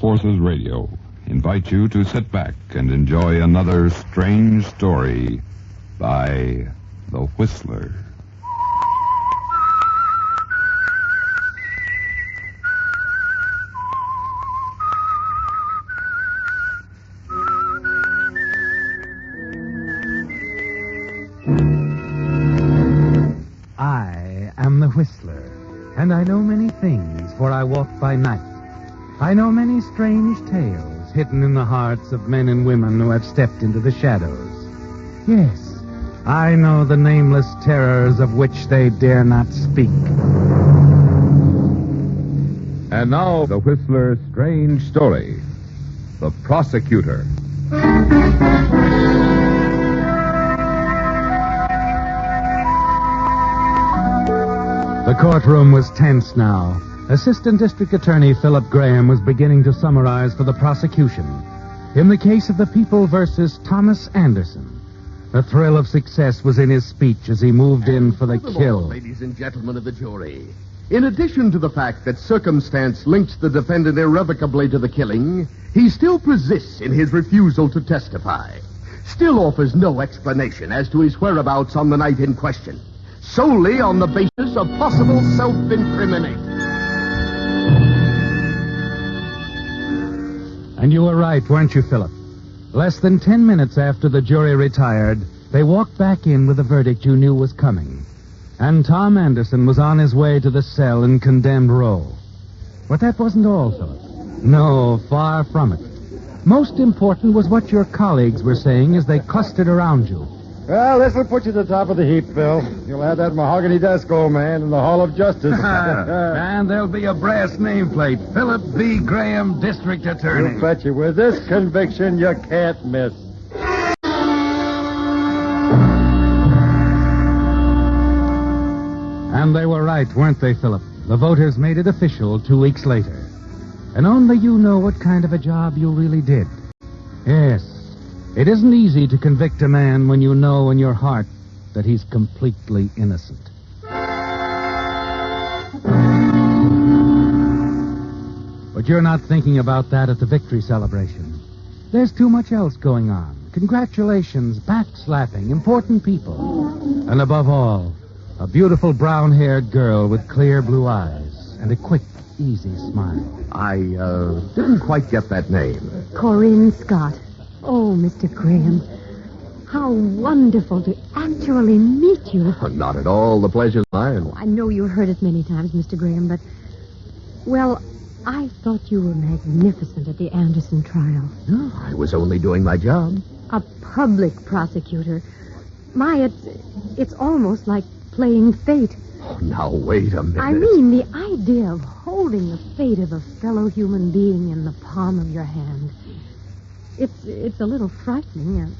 Forces Radio invite you to sit back and enjoy another strange story by The Whistler. I am the Whistler, and I know many things, for I walk by night. I know many strange tales hidden in the hearts of men and women who have stepped into the shadows. Yes, I know the nameless terrors of which they dare not speak. And now, the Whistler's strange story, The Prosecutor. The courtroom was tense now. Assistant District Attorney Philip Graham was beginning to summarize for the prosecution in the case of the People versus Thomas Anderson. The thrill of success was in his speech as he moved in for the kill. Ladies and gentlemen of the jury, in addition to the fact that circumstance links the defendant irrevocably to the killing, he still persists in his refusal to testify. Still offers no explanation as to his whereabouts on the night in question, solely on the basis of possible self-incrimination. And you were right, weren't you, Philip? Less than 10 minutes after the jury retired, they walked back in with the verdict you knew was coming. And Tom Anderson was on his way to the cell in condemned row. But that wasn't all, Philip. No, far from it. Most important was what your colleagues were saying as they clustered around you. Well, this'll put you at the top of the heap, Bill. You'll have that mahogany desk, old man, in the Hall of Justice. And there'll be a brass nameplate, Philip B. Graham, District Attorney. You bet you. With this conviction, you can't miss. And they were right, weren't they, Philip? The voters made it official 2 weeks later. And only you know what kind of a job you really did. Yes. It isn't easy to convict a man when you know in your heart that he's completely innocent. But you're not thinking about that at the victory celebration. There's too much else going on. Congratulations, backslapping, important people. And above all, a beautiful brown-haired girl with clear blue eyes and a quick, easy smile. I didn't quite get that name. Corinne Scott. Oh, Mr. Graham, how wonderful to actually meet you. Not at all. The pleasure's mine. I know you've heard it many times, Mr. Graham, but, well, I thought you were magnificent at the Anderson trial. No, I was only doing my job. A public prosecutor. It's almost like playing fate. Oh, now, wait a minute. I mean, the idea of holding the fate of a fellow human being in the palm of your hand. It's a little frightening.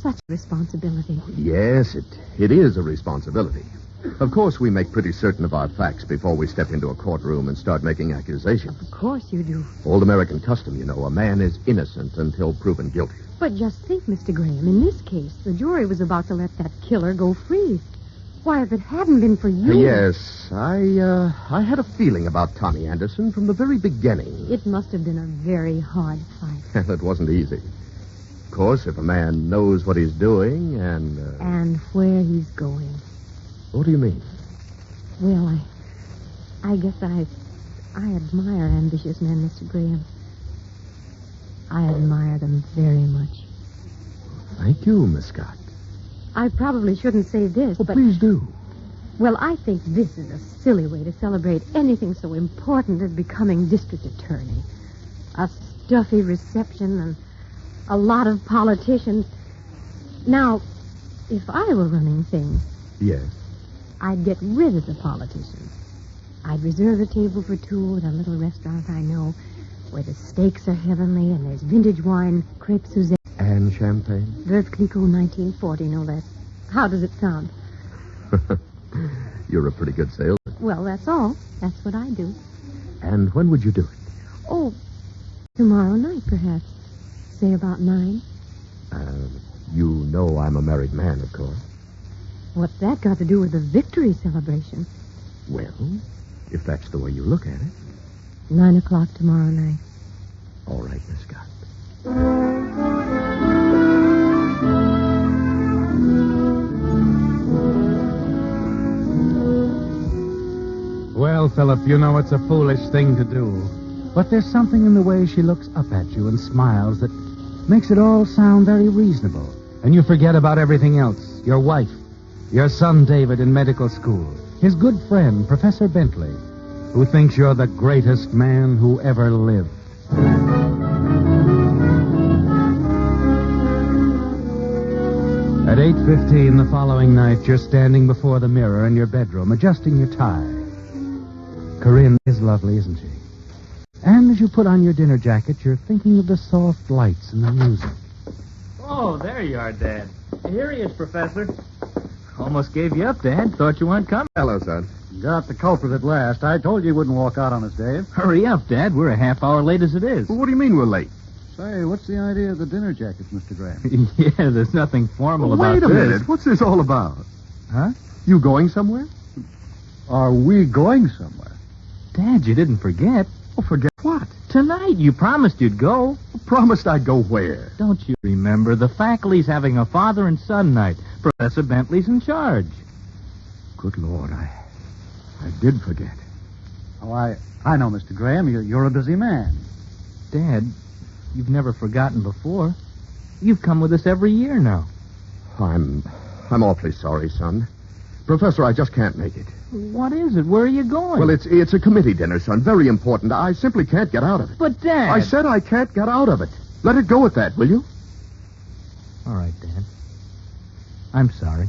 Such responsibility. Yes, it is a responsibility. Of course, we make pretty certain of our facts before we step into a courtroom and start making accusations. Of course you do. Old American custom, you know, a man is innocent until proven guilty. But just think, Mr. Graham, in this case, the jury was about to let that killer go free. Why, if it hadn't been for you... Yes, I had a feeling about Tommy Anderson from the very beginning. It must have been a very hard fight. It wasn't easy. Of course, if a man knows what he's doing and... And where he's going. What do you mean? Well, I guess I admire ambitious men, Mr. Graham. I admire them very much. Thank you, Miss Scott. I probably shouldn't say this, Well, but... please do. Well, I think this is a silly way to celebrate anything so important as becoming district attorney. A stuffy reception and a lot of politicians. Now, if I were running things... Yes? I'd get rid of the politicians. I'd reserve a table for two at a little restaurant I know where the steaks are heavenly and there's vintage wine, crepe Suzette. And champagne? Veuve Clicquot, 1940, no less. How does it sound? You're a pretty good salesman. Well, that's all. That's what I do. And when would you do it? Oh, tomorrow night, perhaps. Say about 9. You know I'm a married man, of course. What's that got to do with the victory celebration? Well, if that's the way you look at it. 9 o'clock tomorrow night. Philip, you know it's a foolish thing to do. But there's something in the way she looks up at you and smiles that makes it all sound very reasonable. And you forget about everything else. Your wife, your son David in medical school, his good friend, Professor Bentley, who thinks you're the greatest man who ever lived. At 8:15 the following night, you're standing before the mirror in your bedroom, adjusting your tie. Corinne is lovely, isn't she? And as you put on your dinner jacket, you're thinking of the soft lights and the music. Oh, there you are, Dad. Here he is, Professor. Almost gave you up, Dad. Thought you weren't coming. Hello, son. Got the culprit at last. I told you he wouldn't walk out on us, Dave. Hurry up, Dad. We're a half hour late as it is. Well, what do you mean we're late? Say, what's the idea of the dinner jackets, Mr. Graham? Yeah, there's nothing formal about Wait a this. minute. What's this all about? Huh? You going somewhere? Are we going somewhere? Dad, you didn't forget. Oh, forget what? Tonight, you promised you'd go. Promised I'd go where? Don't you remember? The faculty's having a father and son night. Professor Bentley's in charge. Good Lord, I did forget. Oh, I know, Mr. Graham. You're a busy man. Dad, you've never forgotten before. You've come with us every year now. I'm awfully sorry, son. Professor, I just can't make it. What is it? Where are you going? Well, it's a committee dinner, son. Very important. I simply can't get out of it. But, Dad... I said I can't get out of it. Let it go at that, will you? All right, Dad. I'm sorry.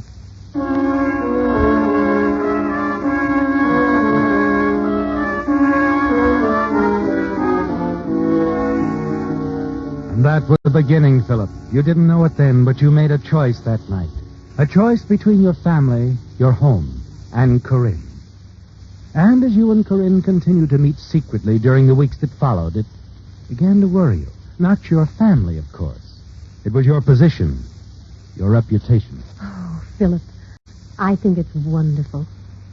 And that was the beginning, Philip. You didn't know it then, but you made a choice that night. A choice between your family, your home, and Corinne. And as you and Corinne continued to meet secretly during the weeks that followed, it began to worry you. Not your family, of course. It was your position, your reputation. Oh, Philip, I think it's wonderful.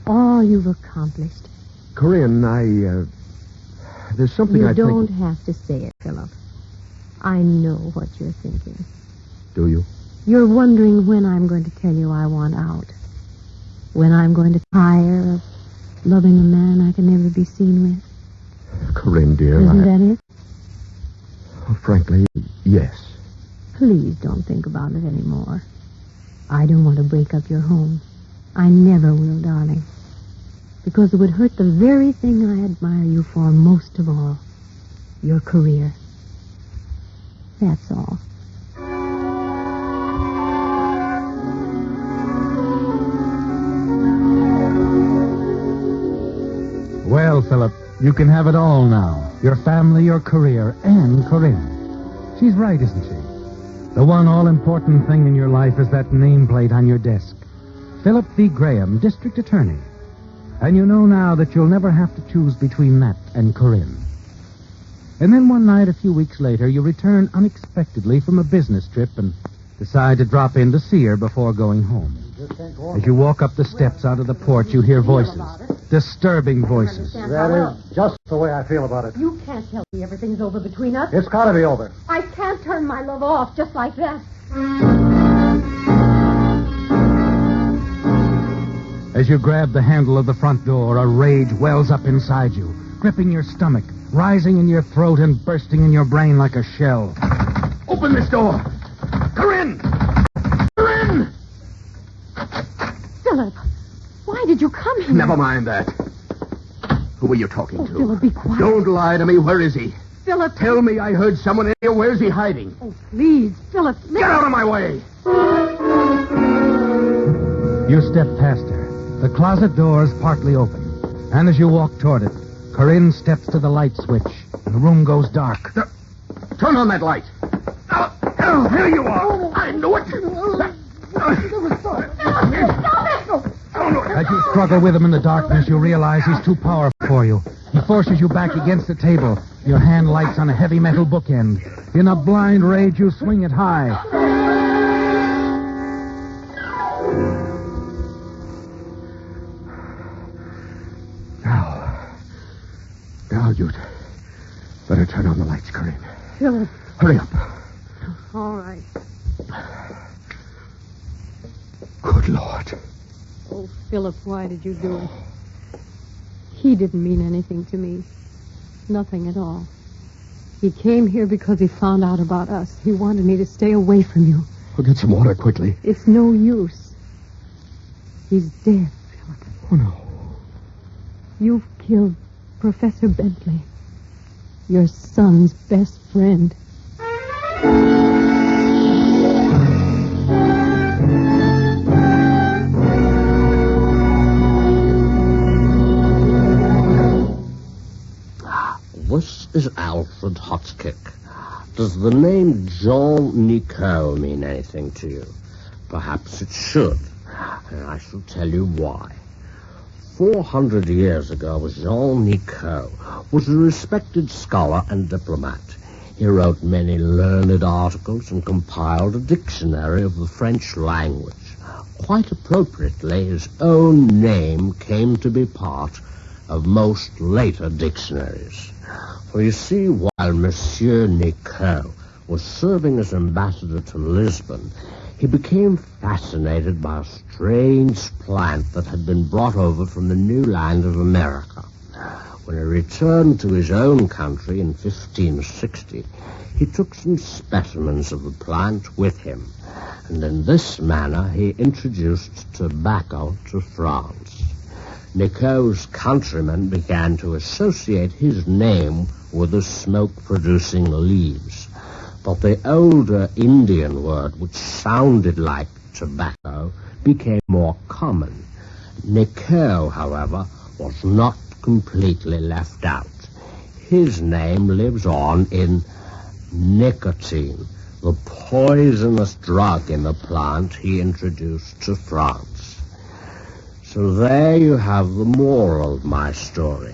All you've accomplished. Corinne, there's something You I don't think... have to say it, Philip. I know what you're thinking. Do you? You're wondering when I'm going to tell you I want out. When I'm going to tire of loving a man I can never be seen with. Corinne, dear, Isn't that it? Frankly, yes. Please don't think about it anymore. I don't want to break up your home. I never will, darling. Because it would hurt the very thing I admire you for most of all. Your career. That's all. Well, Philip, you can have it all now. Your family, your career, and Corinne. She's right, isn't she? The one all-important thing in your life is that nameplate on your desk. Philip V. Graham, District Attorney. And you know now that you'll never have to choose between that and Corinne. And then one night, a few weeks later, you return unexpectedly from a business trip and decide to drop in to see her before going home. As you walk up the steps out of the porch, you hear voices. Disturbing voices. That is just the way I feel about it. You can't tell me everything's over between us. It's got to be over. I can't turn my love off just like that. As you grab the handle of the front door, a rage wells up inside you, gripping your stomach, rising in your throat and bursting in your brain like a shell. Open this door! Corinne! Corinne! Philip, why did you come here? Never mind that. Who are you talking to? Philip, be quiet. Don't lie to me. Where is he? Philip. Tell me I heard someone in here. Where's he hiding? Oh, please, Philip. Get out of my way! You step past her. The closet door is partly open. And as you walk toward it, Corinne steps to the light switch, and the room goes dark. Turn on that light. Oh, here you are. I knew it. As you struggle with him in the darkness, you realize he's too powerful for you. He forces you back against the table. Your hand lights on a heavy metal bookend. In a blind rage, you swing it high. Now you'd better turn on the lights, Corinne. Philip. Hurry up. All right. Good Lord. Oh, Philip, why did you do it? He didn't mean anything to me. Nothing at all. He came here because he found out about us. He wanted me to stay away from you. I'll get some water quickly. It's no use. He's dead, Philip. Oh, no. You've killed Professor Bentley, your son's best friend. This is Alfred Hotkick. Does the name Jean Nicot mean anything to you? Perhaps it should, and I shall tell you why. 400 years ago, Jean Nicot was a respected scholar and diplomat. He wrote many learned articles and compiled a dictionary of the French language. Quite appropriately, his own name came to be part of most later dictionaries. For you see, while Monsieur Nicot was serving as ambassador to Lisbon, he became fascinated by a strange plant that had been brought over from the new land of America. When he returned to his own country in 1560, he took some specimens of the plant with him, and in this manner he introduced tobacco to France. Nicot's countrymen began to associate his name with the smoke-producing leaves. But the older Indian word, which sounded like tobacco, became more common. Nicot, however, was not completely left out. His name lives on in nicotine, the poisonous drug in the plant he introduced to France. So there you have the moral of my story.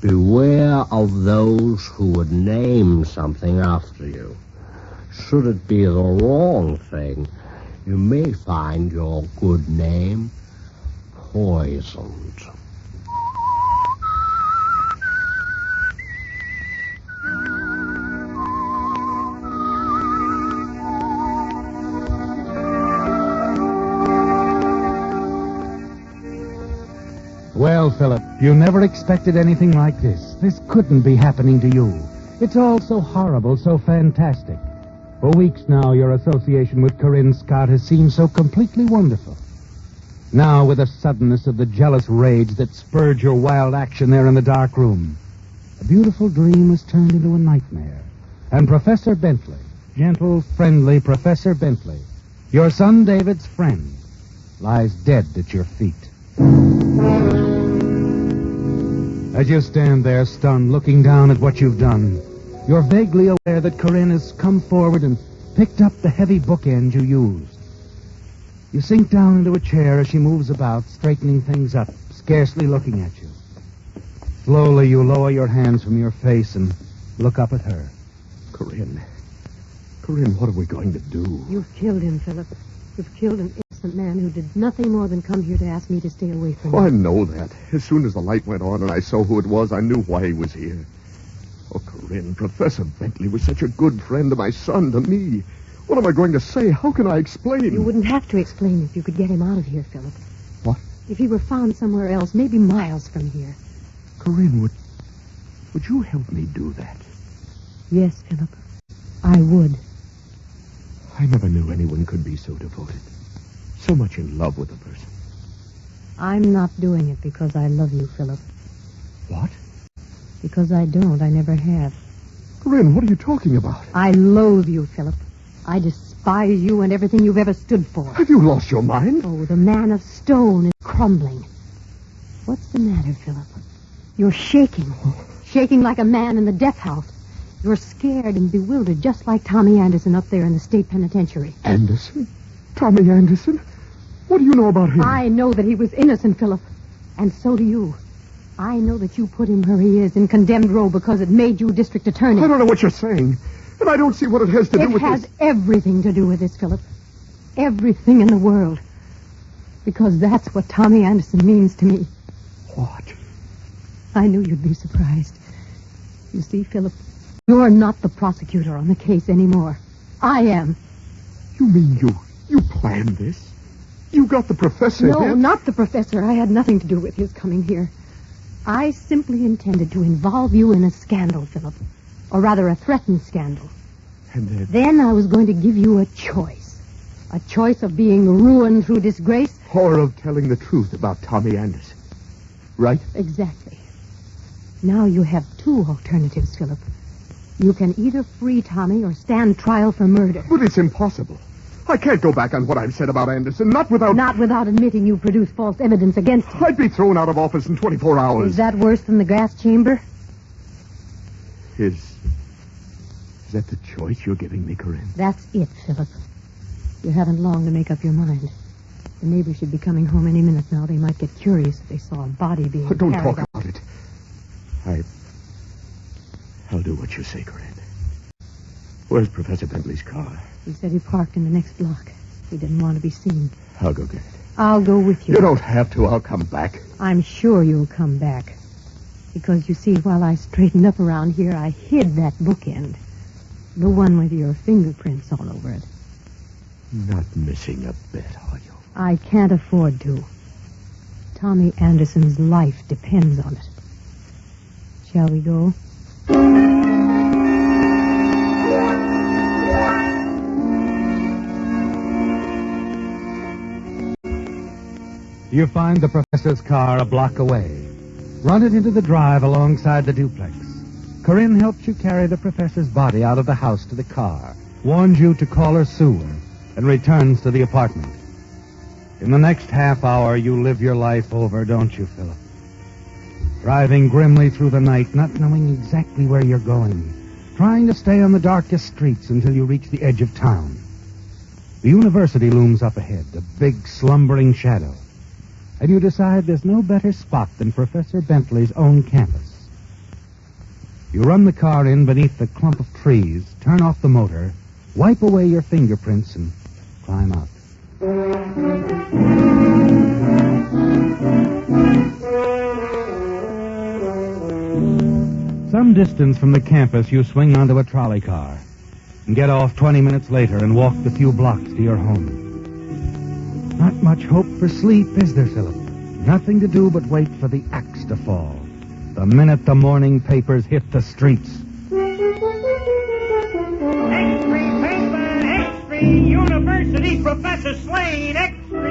Beware of those who would name something after you. Should it be the wrong thing, you may find your good name poisoned. Well, Philip, you never expected anything like this. This couldn't be happening to you. It's all so horrible, so fantastic. For weeks now, your association with Corinne Scott has seemed so completely wonderful. Now, with the suddenness of the jealous rage that spurred your wild action there in the dark room, a beautiful dream was turned into a nightmare. And Professor Bentley, gentle, friendly Professor Bentley, your son David's friend, lies dead at your feet. As you stand there, stunned, looking down at what you've done, you're vaguely aware that Corinne has come forward and picked up the heavy bookend you used. You sink down into a chair as she moves about, straightening things up, scarcely looking at you. Slowly, you lower your hands from your face and look up at her. Corinne, what are we going to do? You've killed him, Philip. You've killed an innocent man who did nothing more than come here to ask me to stay away from Oh, you. I know that. As soon as the light went on and I saw who it was, I knew why he was here. Oh, Corinne, Professor Bentley was such a good friend to my son, to me. What am I going to say? How can I explain? You wouldn't have to explain if you could get him out of here, Philip. What? If he were found somewhere else, maybe miles from here. Corinne, would you help me do that? Yes, Philip. I would. I never knew anyone could be so devoted. So much in love with a person. I'm not doing it because I love you, Philip. What? Because I don't. I never have. Corinne, what are you talking about? I loathe you, Philip. I despise you and everything you've ever stood for. Have you lost your mind? Oh, the man of stone is crumbling. What's the matter, Philip? You're shaking. Shaking like a man in the death house. You're scared and bewildered, just like Tommy Anderson up there in the state penitentiary. Anderson? Tommy Anderson? What do you know about him? I know that he was innocent, Philip. And so do you. I know that you put him where he is in condemned row because it made you district attorney. I don't know what you're saying. And I don't see what it has to do with this. It has this. everything to do with this, Philip. Everything in the world. Because that's what Tommy Anderson means to me. What? I knew you'd be surprised. You see, Philip, you're not the prosecutor on the case anymore. I am. You mean you planned this? You got the professor No, here? not the professor. I had nothing to do with his coming here. I simply intended to involve you in a scandal, Philip. Or rather, a threatened scandal. And then I was going to give you a choice. A choice of being ruined through disgrace. Or of telling the truth about Tommy Anderson. Right? Exactly. Now you have two alternatives, Philip. You can either free Tommy or stand trial for murder. But it's impossible. I can't go back on what I've said about Anderson, not without... Not without admitting you produced false evidence against him. I'd be thrown out of office in 24 hours. Is that worse than the gas chamber? Is that the choice you're giving me, Corinne? That's it, Philip. You haven't long to make up your mind. The neighbors should be coming home any minute now. They might get curious if they saw a body being Don't carried talk out. about it. I'll do what you say, Corinne. Where's Professor Bentley's car? He said he parked in the next block. He didn't want to be seen. I'll go get it. I'll go with you. You don't have to. I'll come back. I'm sure you'll come back. Because, you see, while I straightened up around here, I hid that bookend. The one with your fingerprints all over it. Not missing a bit, are you? I can't afford to. Tommy Anderson's life depends on it. Shall we go? You find the professor's car a block away. Run it into the drive alongside the duplex. Corinne helps you carry the professor's body out of the house to the car, warns you to call her soon, and returns to the apartment. In the next half hour, you live your life over, don't you, Philip? Driving grimly through the night, not knowing exactly where you're going, trying to stay on the darkest streets until you reach the edge of town. The university looms up ahead, a big, slumbering shadow. And you decide there's no better spot than Professor Bentley's own campus. You run the car in beneath the clump of trees, turn off the motor, wipe away your fingerprints, and climb out. Some distance from the campus, you swing onto a trolley car and get off 20 minutes later and walk the few blocks to your home. Not much hope for sleep, is there, Philip? Nothing to do but wait for the axe to fall. The minute the morning papers hit the streets. Extra paper, extra university professor slain, extra.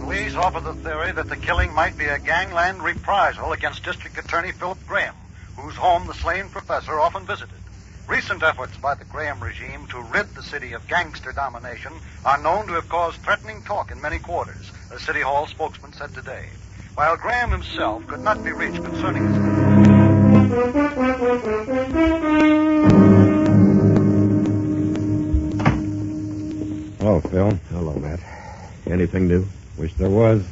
Police offer the theory that the killing might be a gangland reprisal against District Attorney Philip Graham, whose home the slain professor often visited. Recent efforts by the Graham regime to rid the city of gangster domination are known to have caused threatening talk in many quarters, a City Hall spokesman said today. While Graham himself could not be reached concerning his... Hello, Phil. Hello, Matt. Anything new? Wish there was.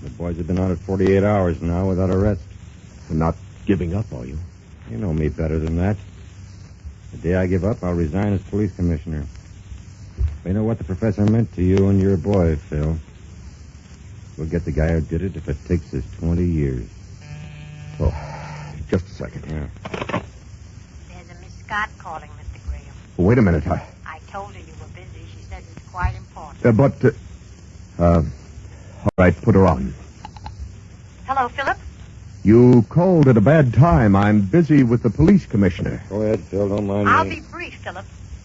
The boys have been on it 48 hours now without arrest. You're not giving up, are you? You know me better than that. The day I give up, I'll resign as police commissioner. We know what the professor meant to you and your boy, Phil. We'll get the guy who did it if it takes us 20 years. Oh, just a second. Yeah. There's a Miss Scott calling, Mr. Graham. Wait a minute. I told her you were busy. She says it's quite important. All right, put her on. Hello, Philip? You called at a bad time. I'm busy with the police commissioner. Go ahead, Phil. Don't mind I'll me. be brief, Philip.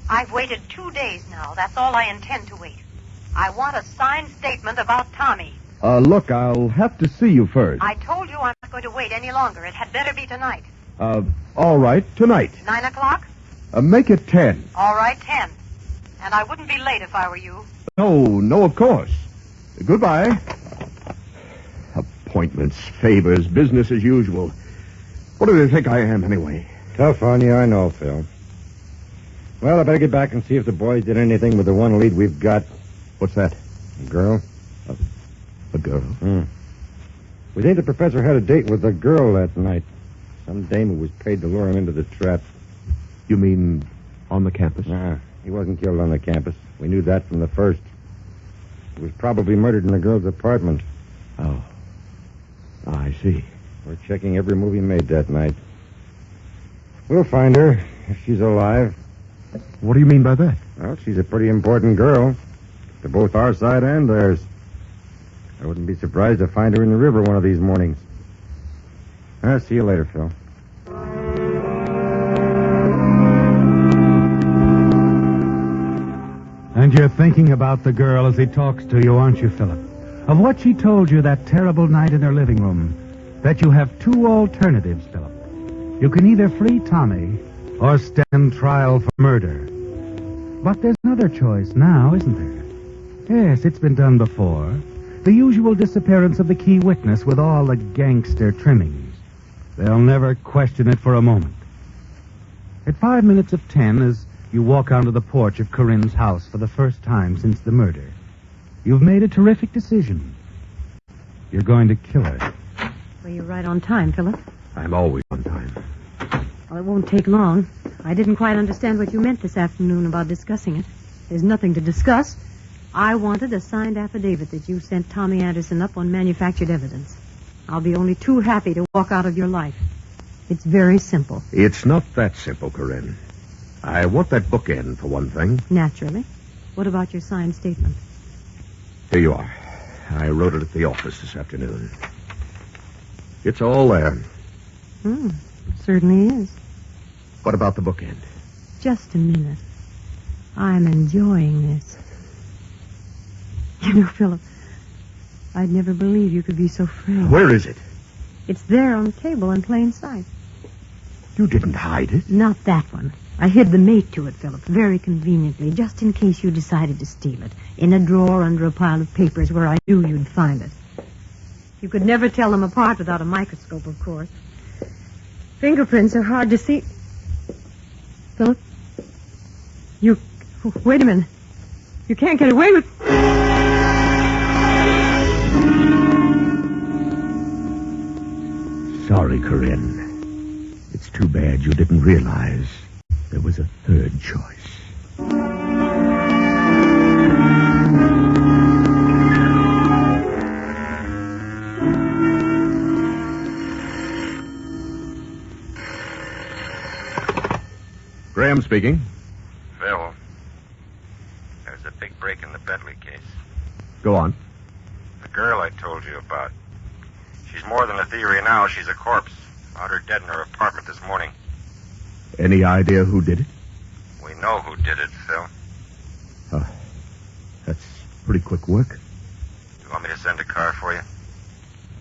I've waited 2 days now. That's all I intend to wait. I want a signed statement about Tommy. Look, I'll have to see you first. I told you I'm not going to wait any longer. It had better be tonight. All right, tonight. 9 o'clock? Make it 10. All right, 10. And I wouldn't be late if I were you. No, of course. Goodbye. Appointments, favors, business as usual. What do they think I am, anyway? Tough on you, I know, Phil. Well, I better get back and see if the boys did anything with the one lead we've got. What's that? A girl? A girl? We think the professor had a date with a girl that night. Some dame who was paid to lure him into the trap. You mean on the campus? Nah, he wasn't killed on the campus. We knew that from the first. He was probably murdered in the girl's apartment. Oh. I see. We're checking every move he made that night. We'll find her, if she's alive. What do you mean by that? Well, she's a pretty important girl. To both our side and theirs. I wouldn't be surprised to find her in the river one of these mornings. I'll see you later, Phil. And you're thinking about the girl as he talks to you, aren't you, Philip? Of what she told you that terrible night in her living room. That you have two alternatives, Philip. You can either free Tommy or stand trial for murder. But there's another choice now, isn't there? Yes, it's been done before. The usual disappearance of the key witness with all the gangster trimmings. They'll never question it for a moment. At 5 minutes of 10, as you walk onto the porch of Corinne's house for the first time since the murder, you've made a terrific decision. You're going to kill her. Well, you're right on time, Philip. I'm always on time. Well, it won't take long. I didn't quite understand what you meant this afternoon about discussing it. There's nothing to discuss. I wanted a signed affidavit that you sent Tommy Anderson up on manufactured evidence. I'll be only too happy to walk out of your life. It's very simple. It's not that simple, Corinne. I want that bookend, for one thing. Naturally. What about your signed statement? Here you are. I wrote it at the office this afternoon. It's all there. Certainly is. What about the bookend? Just a minute. I'm enjoying this. You know, Philip, I'd never believe you could be so free. Where is it? It's there on the table in plain sight. You didn't hide it? Not that one. I hid the mate to it, Philip, very conveniently, just in case you decided to steal it, in a drawer under a pile of papers where I knew you'd find it. You could never tell them apart without a microscope, of course. Fingerprints are hard to see. Philip, wait a minute. You can't get away with... Sorry, Corinne. It's too bad you didn't realize there was a third choice. Graham speaking. Phil, there's a big break in the Bentley case. Go on. The girl I told you about. She's more than a theory now. She's a corpse. Found her dead in her apartment this morning. Any idea who did it? We know who did it, Phil. That's pretty quick work. You want me to send a car for you?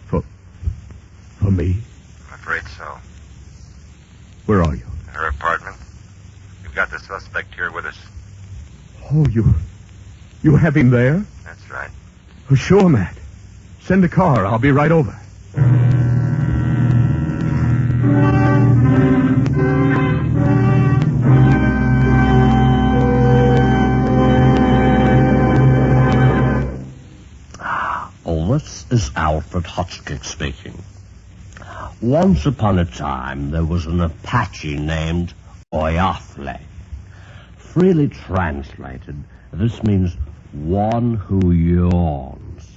For me? I'm afraid so. Where are you? In her apartment. We've got the suspect here with us. Oh, you have him there? That's right. Oh, sure, Matt. Send a car. I'll be right over. This is Alfred Hotchkiss speaking. Once upon a time, there was an Apache named Oyafle. Freely translated, this means one who yawns.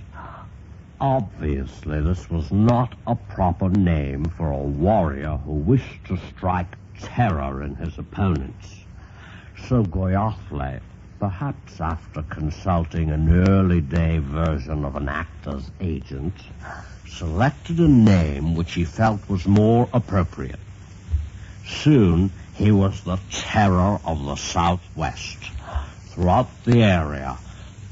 Obviously, this was not a proper name for a warrior who wished to strike terror in his opponents. So Oyafle, perhaps after consulting an early-day version of an actor's agent, selected a name which he felt was more appropriate. Soon, he was the terror of the Southwest. Throughout the area,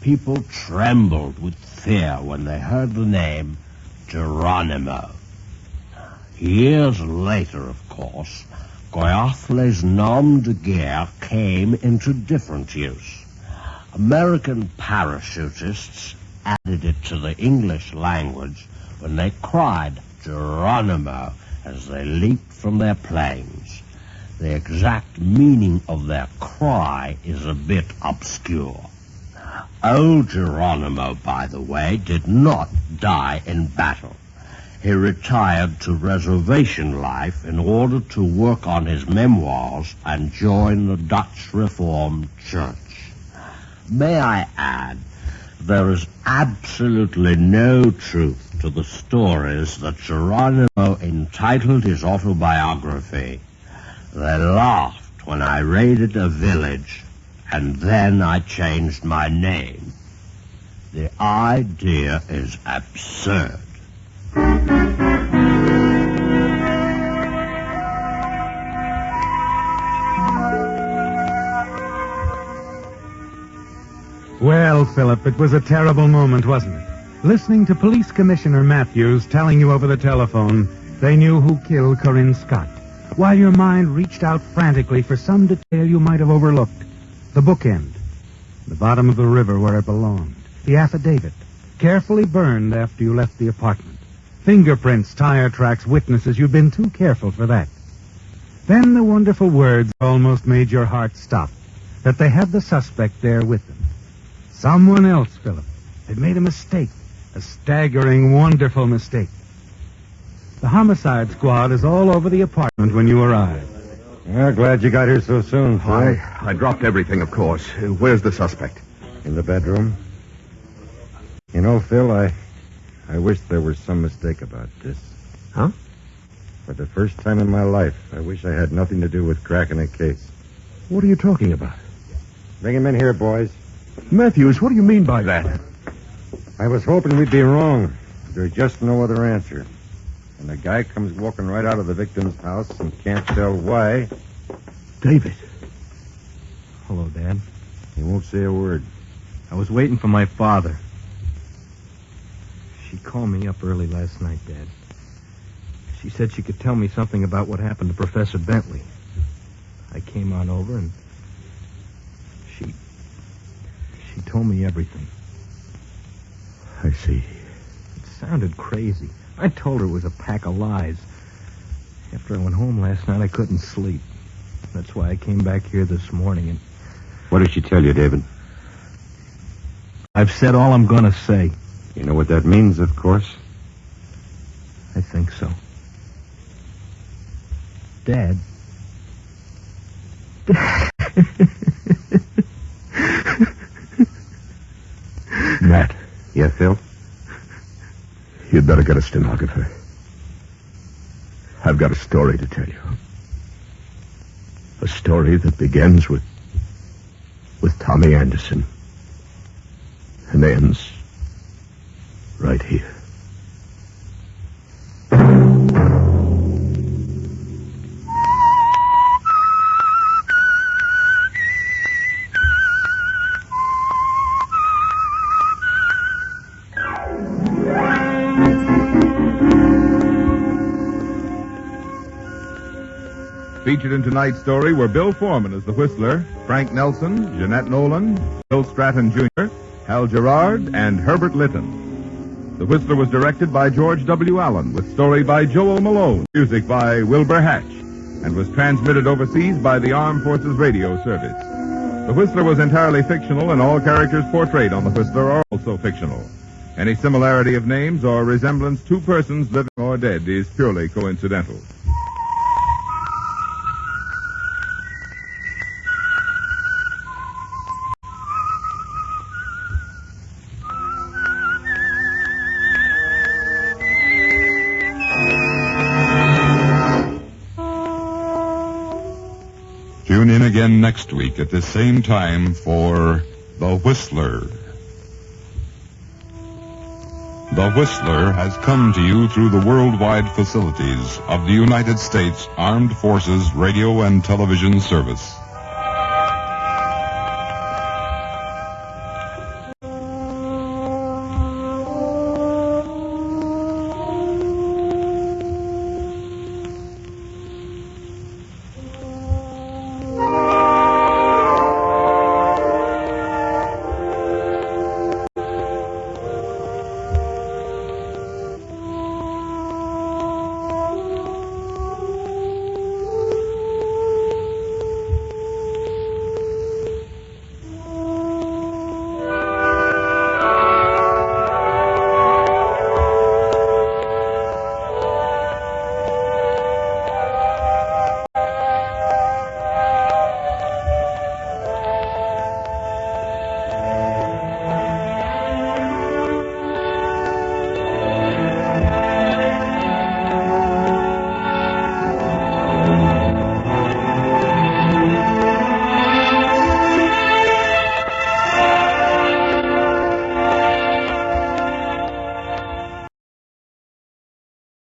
people trembled with fear when they heard the name Geronimo. Years later, of course, Oyafle's nom de guerre came into different use. American parachutists added it to the English language when they cried Geronimo as they leaped from their planes. The exact meaning of their cry is a bit obscure. Old Geronimo, by the way, did not die in battle. He retired to reservation life in order to work on his memoirs and join the Dutch Reformed Church. May I add, there is absolutely no truth to the stories that Geronimo entitled his autobiography. They laughed when I raided a village, and then I changed my name. The idea is absurd. Well, Philip, it was a terrible moment, wasn't it? Listening to Police Commissioner Matthews telling you over the telephone they knew who killed Corinne Scott, while your mind reached out frantically for some detail you might have overlooked. The bookend, the bottom of the river where it belonged, the affidavit, carefully burned after you left the apartment, fingerprints, tire tracks, witnesses. You'd been too careful for that. Then the wonderful words almost made your heart stop, that they had the suspect there with them. Someone else, Philip, had made a mistake, a staggering, wonderful mistake. The homicide squad is all over the apartment when you arrive. Well, glad you got here so soon, Phil. I dropped everything, of course. Where's the suspect? In the bedroom. You know, Phil, I wish there was some mistake about this. Huh? For the first time in my life, I wish I had nothing to do with cracking a case. What are you talking about? Bring him in here, boys. Matthews, what do you mean by that? I was hoping we'd be wrong. There's just no other answer. And the guy comes walking right out of the victim's house and can't tell why. David. Hello, Dad. He won't say a word. I was waiting for my father. She called me up early last night, Dad. She said she could tell me something about what happened to Professor Bentley. I came on over and she told me everything. I see. It sounded crazy. I told her it was a pack of lies. After I went home last night, I couldn't sleep. That's why I came back here this morning and... What did she tell you, David? I've said all I'm going to say. You know what that means, of course. I think so. Dad. Matt. Yeah, Phil? You'd better get a stenographer. I've got a story to tell you. A story that begins with Tommy Anderson and ends right here. Featured in tonight's story were Bill Forman as the Whistler, Frank Nelson, Jeanette Nolan, Bill Stratton Jr., Hal Gerard, and Herbert Litton. The Whistler was directed by George W. Allen, with story by Joel Malone, music by Wilbur Hatch, and was transmitted overseas by the Armed Forces Radio Service. The Whistler was entirely fictional, and all characters portrayed on the Whistler are also fictional. Any similarity of names or resemblance to persons living or dead is purely coincidental. Tune in again next week at this same time for The Whistler. The Whistler has come to you through the worldwide facilities of the United States Armed Forces Radio and Television Service.